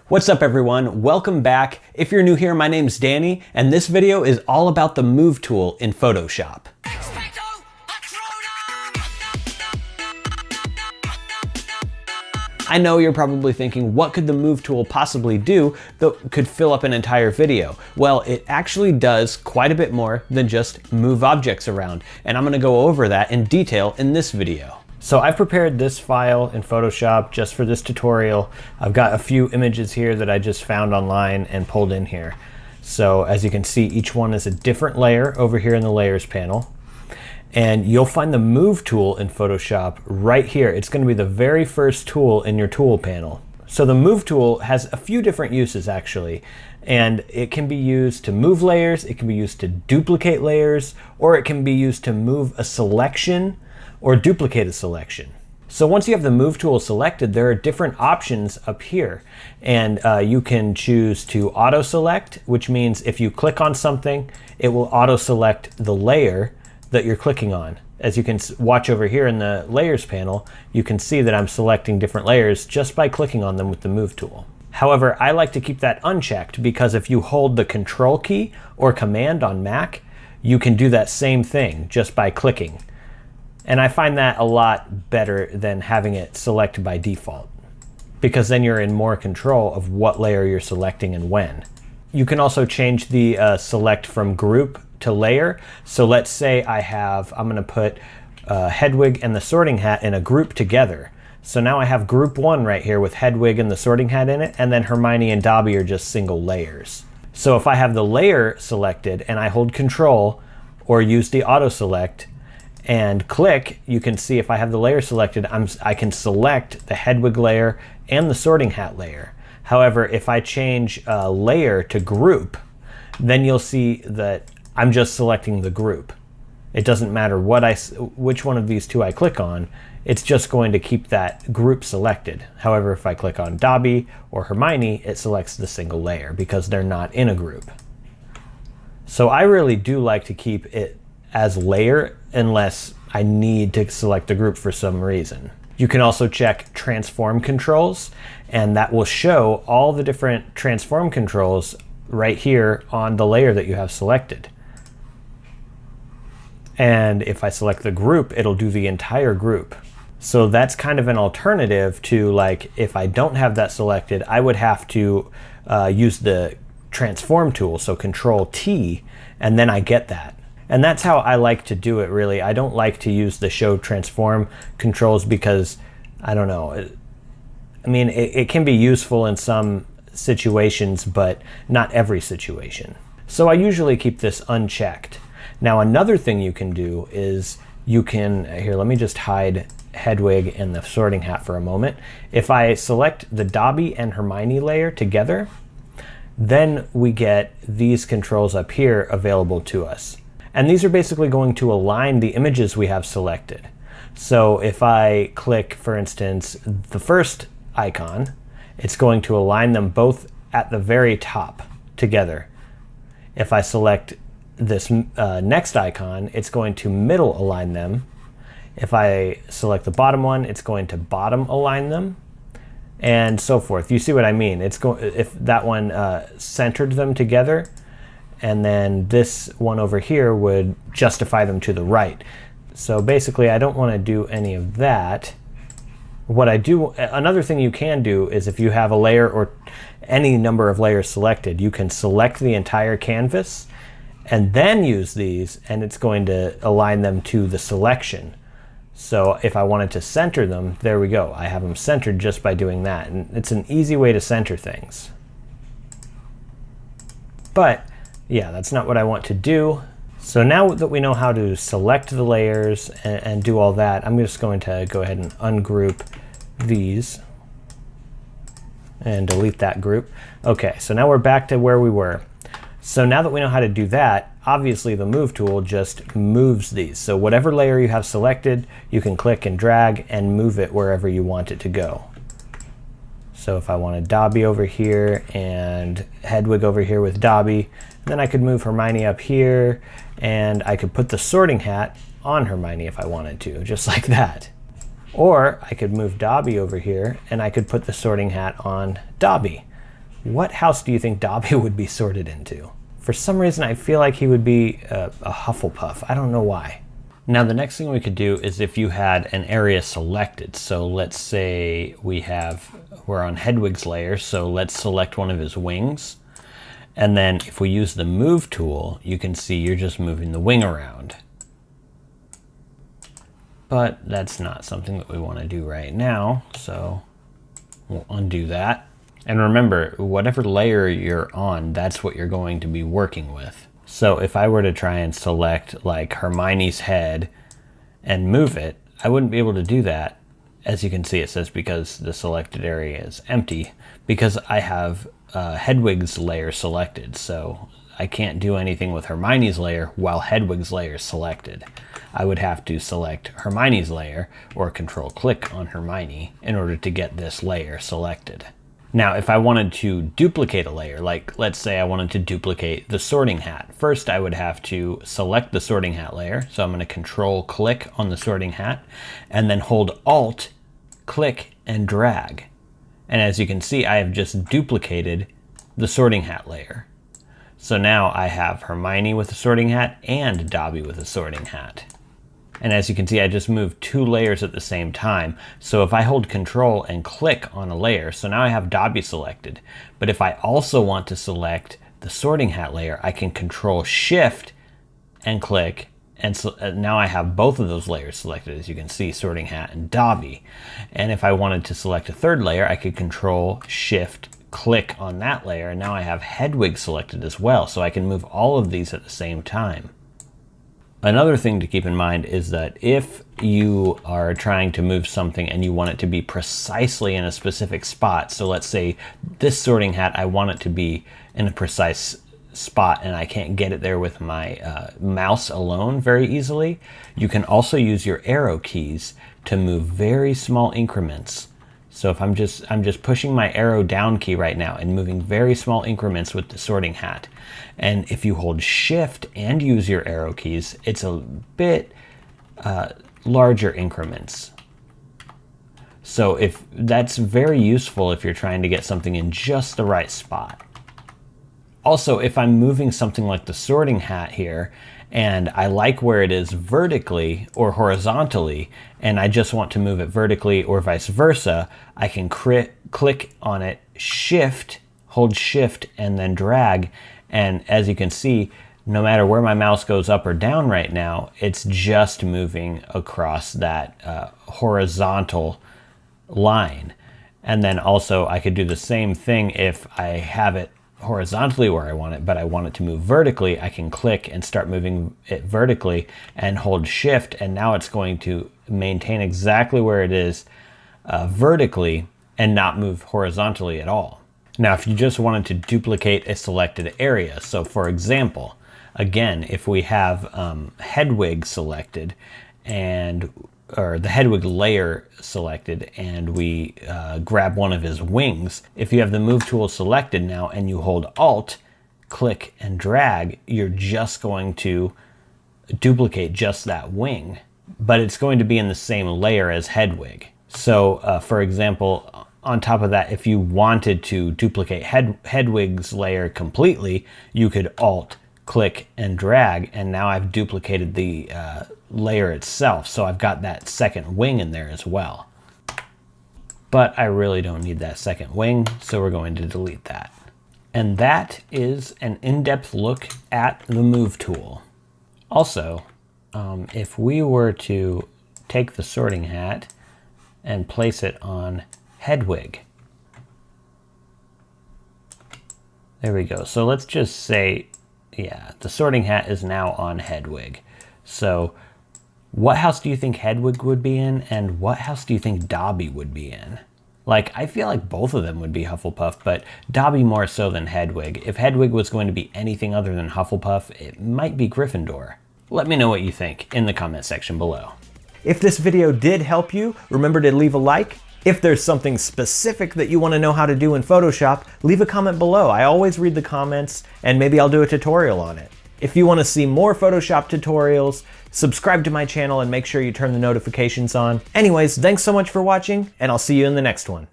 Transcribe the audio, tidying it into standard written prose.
What's up everyone, welcome back. If you're new here, my name's Danny, and this video is all about the Move tool in Photoshop. I know you're probably thinking, what could the Move tool possibly do that could fill up an entire video? Well, it actually does quite a bit more than just move objects around, and I'm gonna go over that in detail in this video. So I've prepared this file in Photoshop just for this tutorial. I've got a few images here that I just found online and pulled in here. So as you can see, each one is a different layer over here in the layers panel. And you'll find the Move tool in Photoshop right here. It's going to be the very first tool in your tool panel. So the Move tool has a few different uses actually. And it can be used to move layers, it can be used to duplicate layers, or it can be used to move a selection or duplicate a selection. So once you have the Move tool selected, there are different options up here. And you can choose to auto select, which means if you click on something, it will auto select the layer that you're clicking on. As you can watch over here in the layers panel, you can see that I'm selecting different layers just by clicking on them with the Move tool. However, I like to keep that unchecked because if you hold the Control key or Command on Mac, you can do that same thing just by clicking. And I find that a lot better than having it select by default, because then you're in more control of what layer you're selecting and when. You can also change the select from group to layer. So let's say I'm gonna put Hedwig and the sorting hat in a group together. So now I have group 1 right here with Hedwig and the sorting hat in it, and then Hermione and Dobby are just single layers. So if I have the layer selected and I hold Control or use the auto select and click, you can see if I have the layer selected, I can select the Hedwig layer and the sorting hat layer. However, if I change layer to group, then you'll see that I'm just selecting the group. It doesn't matter which one of these two I click on, it's just going to keep that group selected. However, if I click on Dobby or Hermione, it selects the single layer because they're not in a group. So I really do like to keep it as layer unless I need to select the group for some reason. You can also check transform controls, and that will show all the different transform controls right here on the layer that you have selected. And if I select the group, it'll do the entire group. So that's kind of an alternative to, like, if I don't have that selected, I would have to use the transform tool, so Control T, and then I get that. And that's how I like to do it, really. I don't like to use the show transform controls because, I don't know, I mean, it can be useful in some situations, but not every situation. So I usually keep this unchecked. Now, another thing you can do is here, let me just hide Hedwig and the sorting hat for a moment. If I select the Dobby and Hermione layer together, then we get these controls up here available to us. And these are basically going to align the images we have selected. So if I click, for instance, the first icon, it's going to align them both at the very top together. If I select this next icon, it's going to middle align them. If I select the bottom one, it's going to bottom align them, and so forth. You see what I mean? If that one centered them together, and then this one over here would justify them to the right. So basically, I don't want to do any of that. Another thing you can do is if you have a layer or any number of layers selected, you can select the entire canvas and then use these, and it's going to align them to the selection. So if I wanted to center them, there we go. I have them centered just by doing that. And it's an easy way to center things. But yeah, that's not what I want to do. So now that we know how to select the layers and do all that, I'm just going to go ahead and ungroup these and delete that group. Okay, so now we're back to where we were. So now that we know how to do that, obviously the Move tool just moves these. So whatever layer you have selected, you can click and drag and move it wherever you want it to go. So if I wanted Dobby over here and Hedwig over here with Dobby, then I could move Hermione up here, and I could put the sorting hat on Hermione if I wanted to, just like that. Or I could move Dobby over here, and I could put the sorting hat on Dobby. what house do you think Dobby would be sorted into? For some reason, I feel like he would be a Hufflepuff. I don't know why. Now, the next thing we could do is if you had an area selected. So let's say we're on Hedwig's lair, so let's select one of his wings. And then if we use the move tool, you can see you're just moving the wing around. But that's not something that we want to do right now, so we'll undo that. And remember, whatever layer you're on, that's what you're going to be working with. So if I were to try and select like Hermione's head and move it, I wouldn't be able to do that. As you can see, it says because the selected area is empty, because I have Hedwig's layer selected. So I can't do anything with Hermione's layer while Hedwig's layer is selected. I would have to select Hermione's layer or control click on Hermione in order to get this layer selected. Now, if I wanted to duplicate a layer, like let's say I wanted to duplicate the sorting hat, first I would have to select the sorting hat layer. So I'm going to control click on the sorting hat and then hold Alt, click and drag. And as you can see, I have just duplicated the sorting hat layer. So now I have Hermione with a sorting hat and Dobby with a sorting hat. And as you can see, I just moved two layers at the same time. So if I hold control and click on a layer, so now I have Dobby selected. But if I also want to select the sorting hat layer, I can control shift and click. And so now I have both of those layers selected, as you can see, sorting hat and Dobby. And if I wanted to select a third layer, I could control shift click on that layer. And now I have Hedwig selected as well. So I can move all of these at the same time. Another thing to keep in mind is that if you are trying to move something and you want it to be precisely in a specific spot, so let's say this sorting hat, I want it to be in a precise spot and I can't get it there with my mouse alone very easily, you can also use your arrow keys to move very small increments. So if I'm just pushing my arrow down key right now and moving very small increments with the sorting hat. And if you hold shift and use your arrow keys, it's a bit larger increments. So if that's very useful if you're trying to get something in just the right spot. Also, if I'm moving something like the sorting hat here, and I like where it is vertically or horizontally, and I just want to move it vertically or vice versa, I can click on it, shift, hold shift, and then drag. And as you can see, no matter where my mouse goes up or down right now, it's just moving across that horizontal line. And then also I could do the same thing if I have it horizontally where I want it, but I want it to move vertically. I can click and start moving it vertically and hold shift, and now it's going to maintain exactly where it is vertically and not move horizontally at all. Now, if you just wanted to duplicate a selected area, so for example, again, if we have Hedwig selected or the Hedwig layer selected, and we grab one of his wings, if you have the move tool selected now and you hold Alt, click and drag, you're just going to duplicate just that wing, but it's going to be in the same layer as Hedwig. So for example, on top of that, if you wanted to duplicate Hedwig's layer completely, you could Alt, click and drag, and now I've duplicated the layer itself, so I've got that second wing in there as well. But I really don't need that second wing, so we're going to delete that. And that is an in-depth look at the move tool. Also, if we were to take the sorting hat and place it on Hedwig. There we go. So let's just say, yeah, the sorting hat is now on Hedwig. So what house do you think Hedwig would be in, and what house do you think Dobby would be in? Like, I feel like both of them would be Hufflepuff, but Dobby more so than Hedwig. If Hedwig was going to be anything other than Hufflepuff, it might be Gryffindor. Let me know what you think in the comment section below. If this video did help you, remember to leave a like. If there's something specific that you want to know how to do in Photoshop, leave a comment below. I always read the comments, and maybe I'll do a tutorial on it. If you want to see more Photoshop tutorials, subscribe to my channel and make sure you turn the notifications on. Anyways, thanks so much for watching, and I'll see you in the next one.